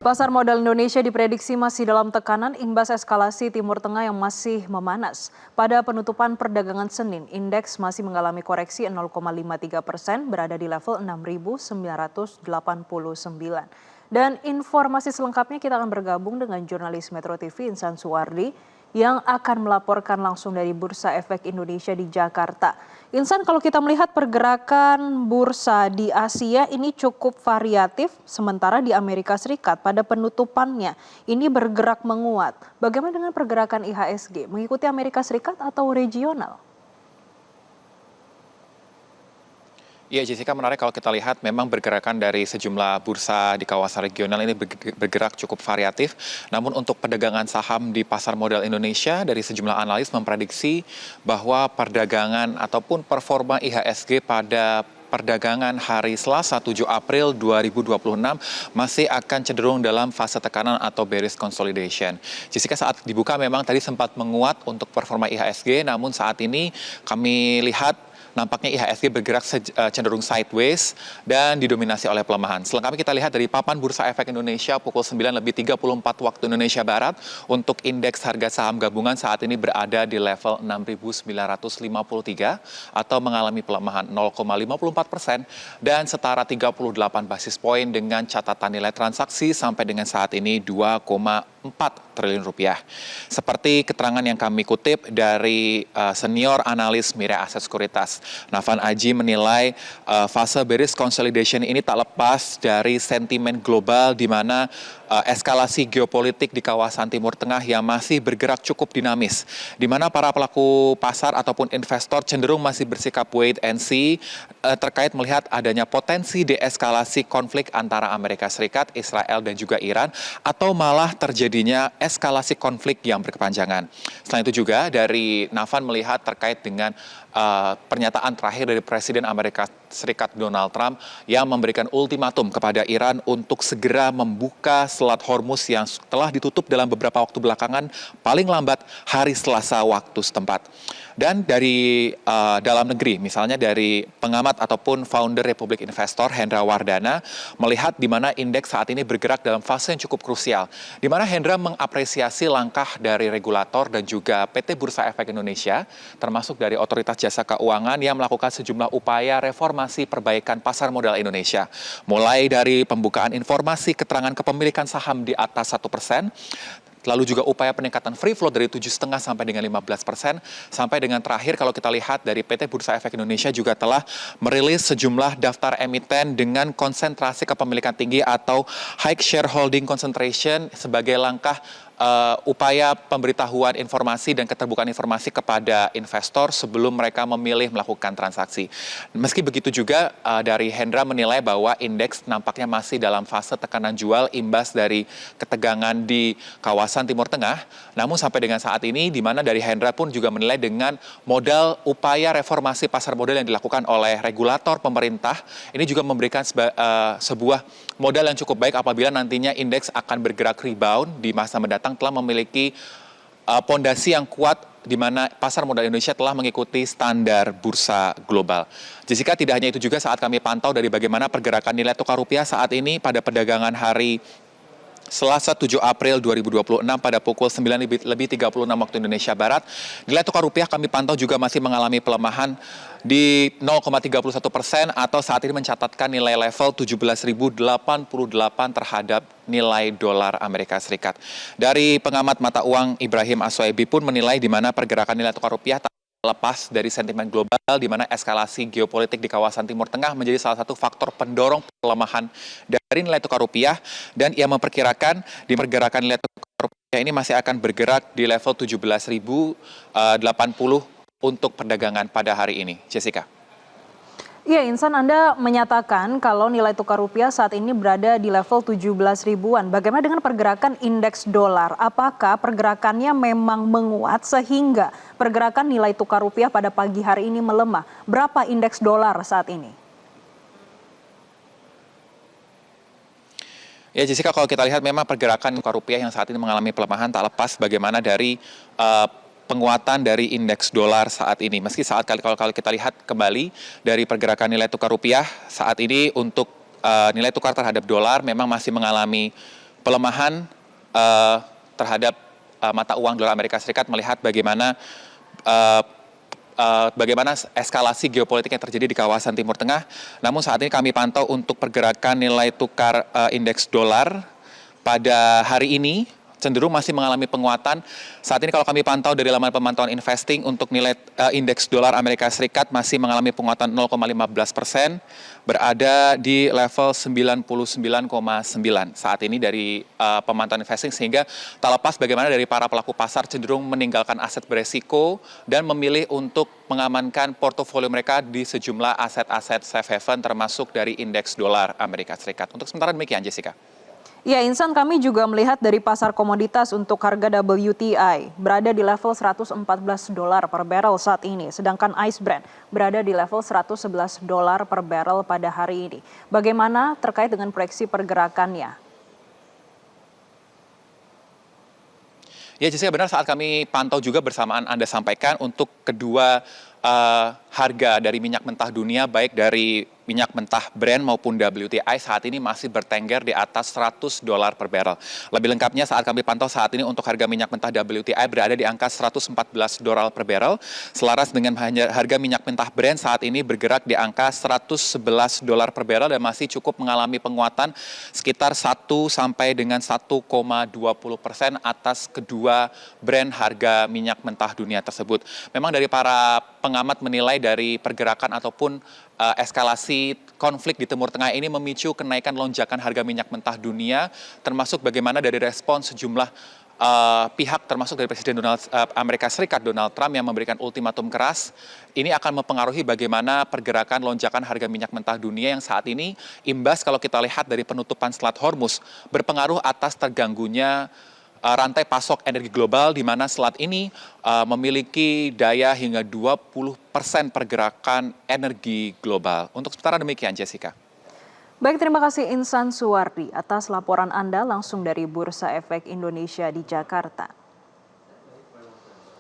Pasar modal Indonesia diprediksi masih dalam tekanan imbas eskalasi Timur Tengah yang masih memanas. Pada penutupan perdagangan Senin, indeks masih mengalami koreksi 0,53%, berada di level 6.989. Dan informasi selengkapnya kita akan bergabung dengan jurnalis Metro TV Insan Suwardi yang akan melaporkan langsung dari Bursa Efek Indonesia di Jakarta. Insan, kalau kita melihat pergerakan bursa di Asia ini cukup variatif, sementara di Amerika Serikat pada penutupannya ini bergerak menguat. Bagaimana dengan pergerakan IHSG? Mengikuti Amerika Serikat atau regional? Iya, Jessica, menarik kalau kita lihat memang pergerakan dari sejumlah bursa di kawasan regional ini bergerak cukup variatif. Namun untuk perdagangan saham di pasar modal Indonesia, dari sejumlah analis memprediksi bahwa perdagangan ataupun performa IHSG pada perdagangan hari Selasa 7 April 2026 masih akan cenderung dalam fase tekanan atau bearish consolidation. Jessica, saat dibuka memang tadi sempat menguat untuk performa IHSG, namun saat ini kami lihat nampaknya IHSG bergerak cenderung sideways dan didominasi oleh pelemahan. Selengkapnya kita lihat dari papan Bursa Efek Indonesia pukul 9:34 waktu Indonesia Barat. Untuk indeks harga saham gabungan saat ini berada di level 6.953 atau mengalami pelemahan 0,54% dan setara 38 basis poin dengan catatan nilai transaksi sampai dengan saat ini 2,4 triliun rupiah. Seperti keterangan yang kami kutip dari senior analis Mirae Asset Sekuritas, Nafan Aji menilai fase bearish consolidation ini tak lepas dari sentimen global di mana eskalasi geopolitik di kawasan Timur Tengah yang masih bergerak cukup dinamis, di mana para pelaku pasar ataupun investor cenderung masih bersikap wait and see terkait melihat adanya potensi deeskalasi konflik antara Amerika Serikat, Israel dan juga Iran, atau malah terjadinya eskalasi konflik yang berkepanjangan. Selain itu juga dari Nafan melihat terkait dengan pernyataan terakhir dari Presiden Amerika Serikat Donald Trump yang memberikan ultimatum kepada Iran untuk segera membuka Selat Hormuz yang telah ditutup dalam beberapa waktu belakangan, paling lambat hari Selasa waktu setempat. Dan dari dalam negeri, misalnya dari pengamat ataupun founder Republik Investor Hendra Wardana melihat di mana indeks saat ini bergerak dalam fase yang cukup krusial, di mana Hendra mengapresiasi langkah dari regulator dan juga PT Bursa Efek Indonesia, termasuk dari Otoritas Jasa Keuangan yang melakukan sejumlah upaya reformasi perbaikan pasar modal Indonesia. Mulai dari pembukaan informasi keterangan kepemilikan saham di atas 1%, lalu juga upaya peningkatan free float dari 7,5 sampai dengan 15%, sampai dengan terakhir kalau kita lihat dari PT Bursa Efek Indonesia juga telah merilis sejumlah daftar emiten dengan konsentrasi kepemilikan tinggi atau high shareholding concentration sebagai langkah upaya pemberitahuan informasi dan keterbukaan informasi kepada investor sebelum mereka memilih melakukan transaksi. Meski begitu juga dari Hendra menilai bahwa indeks nampaknya masih dalam fase tekanan jual imbas dari ketegangan di kawasan Timur Tengah. Namun sampai dengan saat ini di mana dari Hendra pun juga menilai dengan modal upaya reformasi pasar modal yang dilakukan oleh regulator pemerintah ini juga memberikan sebuah modal yang cukup baik apabila nantinya indeks akan bergerak rebound di masa mendatang, telah memiliki pondasi yang kuat di mana pasar modal Indonesia telah mengikuti standar bursa global. Jessica, tidak hanya itu juga saat kami pantau dari bagaimana pergerakan nilai tukar rupiah saat ini pada perdagangan hari Selasa 7 April 2026 pada pukul 9:36 waktu Indonesia Barat, nilai tukar rupiah kami pantau juga masih mengalami pelemahan di 0,31% atau saat ini mencatatkan nilai level 17.088 terhadap nilai dolar Amerika Serikat. Dari pengamat mata uang Ibrahim Aswaibi pun menilai di mana pergerakan nilai tukar rupiah lepas dari sentimen global di mana eskalasi geopolitik di kawasan Timur Tengah menjadi salah satu faktor pendorong pelemahan dari nilai tukar rupiah, dan ia memperkirakan di pergerakan nilai tukar rupiah ini masih akan bergerak di level 17.080 untuk perdagangan pada hari ini. Jessica. Iya, Insan, Anda menyatakan kalau nilai tukar rupiah saat ini berada di level 17 ribuan. Bagaimana dengan pergerakan indeks dolar? Apakah pergerakannya memang menguat sehingga pergerakan nilai tukar rupiah pada pagi hari ini melemah? Berapa indeks dolar saat ini? Ya, Jessica, kalau kita lihat memang pergerakan tukar rupiah yang saat ini mengalami pelemahan tak lepas bagaimana dari penguatan dari indeks dolar saat ini. Meski kalau kita lihat kembali dari pergerakan nilai tukar rupiah saat ini untuk nilai tukar terhadap dolar memang masih mengalami pelemahan terhadap mata uang dolar Amerika Serikat melihat bagaimana eskalasi geopolitik yang terjadi di kawasan Timur Tengah. Namun saat ini kami pantau untuk pergerakan nilai tukar indeks dolar pada hari ini cenderung masih mengalami penguatan. Saat ini kalau kami pantau dari laman pemantauan investing untuk nilai indeks dolar Amerika Serikat masih mengalami penguatan 0,15%, berada di level 99,9 saat ini dari pemantauan investing, sehingga tak lepas bagaimana dari para pelaku pasar cenderung meninggalkan aset beresiko dan memilih untuk mengamankan portofolio mereka di sejumlah aset-aset safe haven termasuk dari indeks dolar Amerika Serikat. Untuk sementara demikian, Jessica. Ya, Insan, kami juga melihat dari pasar komoditas untuk harga WTI berada di level 114 dolar per barrel saat ini, sedangkan ICE Brent berada di level 111 dolar per barrel pada hari ini. Bagaimana terkait dengan proyeksi pergerakannya? Ya, Jessica, benar, saat kami pantau juga bersamaan Anda sampaikan untuk kedua harga dari minyak mentah dunia, baik dari minyak mentah Brent maupun WTI saat ini masih bertengger di atas 100 dolar per barrel. Lebih lengkapnya saat kami pantau saat ini untuk harga minyak mentah WTI berada di angka 114 dolar per barrel, selaras dengan harga minyak mentah Brent saat ini bergerak di angka 111 dolar per barrel dan masih cukup mengalami penguatan sekitar 1 sampai dengan 1,20% atas kedua brand harga minyak mentah dunia tersebut. Memang dari para pengamat menilai dari pergerakan ataupun eskalasi konflik di Timur Tengah ini memicu kenaikan lonjakan harga minyak mentah dunia, termasuk bagaimana dari respon sejumlah pihak termasuk dari Presiden Amerika Serikat Donald Trump yang memberikan ultimatum keras. Ini akan mempengaruhi bagaimana pergerakan lonjakan harga minyak mentah dunia yang saat ini imbas kalau kita lihat dari penutupan Selat Hormuz berpengaruh atas terganggunya rantai pasok energi global, di mana selat ini memiliki daya hingga 20% pergerakan energi global. Untuk sementara demikian, Jessica. Baik, terima kasih Insan Suwardi atas laporan Anda langsung dari Bursa Efek Indonesia di Jakarta.